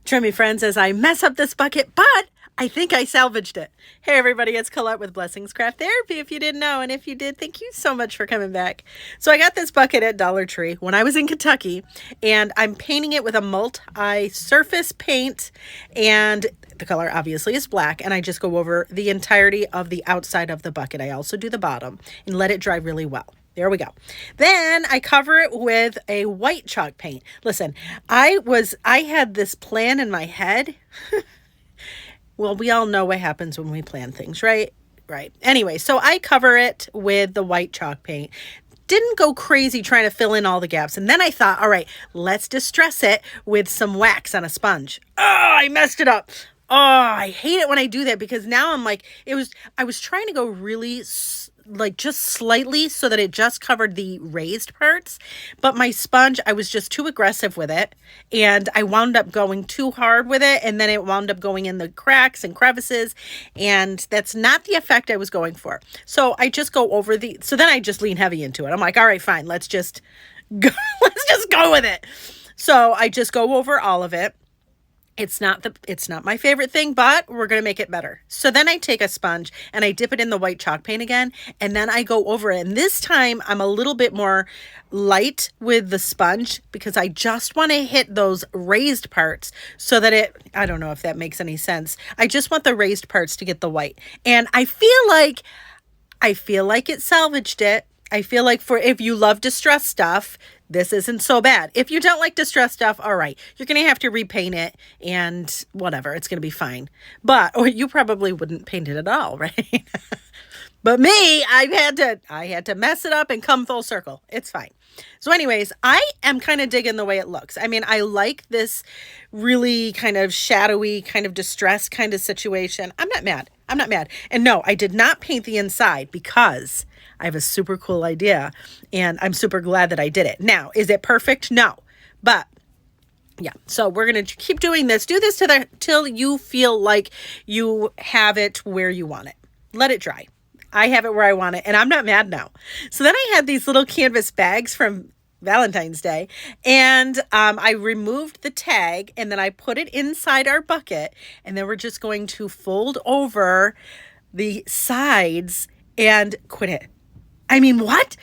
Join me, friends, as I mess up this bucket, but I think I salvaged it. Hey, everybody, it's Colette with Blessings Craft Therapy, if you didn't know. And if you did, thank you so much for coming back. So I got this bucket at Dollar Tree when I was in Kentucky, and I'm painting it with a multi-surface paint, and the color obviously is black, and I just go over the entirety of the outside of the bucket. I also do the bottom and let it dry really well. There we go. Then I cover it with a white chalk paint. Listen, I had this plan in my head. Well, we all know what happens when we plan things, right? Right. Anyway, so I cover it with the white chalk paint. Didn't go crazy trying to fill in all the gaps. And then I thought, all right, let's distress it with some wax on a sponge. Oh, I messed it up. Oh, I hate it when I do that, because now I'm like, I was trying to go really just slightly so that it just covered the raised parts, but my sponge, I was just too aggressive with it, and I wound up going too hard with it, and then it wound up going in the cracks and crevices, and that's not the effect I was going for. So I just go over so then I just lean heavy into it. I'm like, all right, fine, let's just go, let's just go with it. So I just go over all of it. It's not my favorite thing, but we're going to make it better. So then I take a sponge and I dip it in the white chalk paint again, and then I go over it. And this time I'm a little bit more light with the sponge, because I just want to hit those raised parts so that I don't know if that makes any sense. I just want the raised parts to get the white. And I feel like it salvaged it. I feel like if you love distress stuff, this isn't so bad. If you don't like distress stuff, all right, you're going to have to repaint it and whatever, it's going to be fine. Or you probably wouldn't paint it at all, right? But me, I had to mess it up and come full circle. It's fine. So anyways, I am kind of digging the way it looks. I mean, I like this really kind of shadowy, kind of distress kind of situation. I'm not mad. And no, I did not paint the inside, because I have a super cool idea, and I'm super glad that I did it. Now, is it perfect? No. But yeah, so we're going to keep doing this. Do this till you feel like you have it where you want it. Let it dry. I have it where I want it, and I'm not mad now. So then I had these little canvas bags from Valentine's Day, and I removed the tag, and then I put it inside our bucket, and then we're just going to fold over the sides and quit it. I mean, what?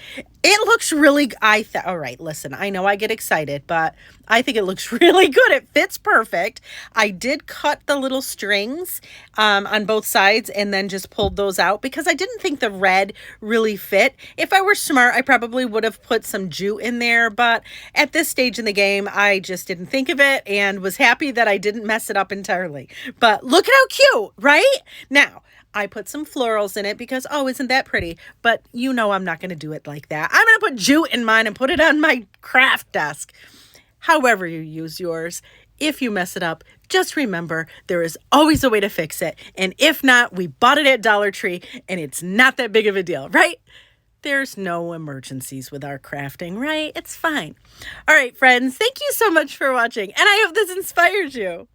It looks really, all right, listen, I know I get excited, but I think it looks really good. It fits perfect. I did cut the little strings on both sides and then just pulled those out, because I didn't think the red really fit. If I were smart, I probably would have put some jute in there, but at this stage in the game, I just didn't think of it and was happy that I didn't mess it up entirely. But look at how cute, right? Now, I put some florals in it because, oh, isn't that pretty? But you know I'm not going to do it like that. I'm going to put jute in mine and put it on my craft desk. However you use yours, if you mess it up, just remember there is always a way to fix it. And if not, we bought it at Dollar Tree, and it's not that big of a deal, right? There's no emergencies with our crafting, right? It's fine. All right, friends, thank you so much for watching, and I hope this inspires you.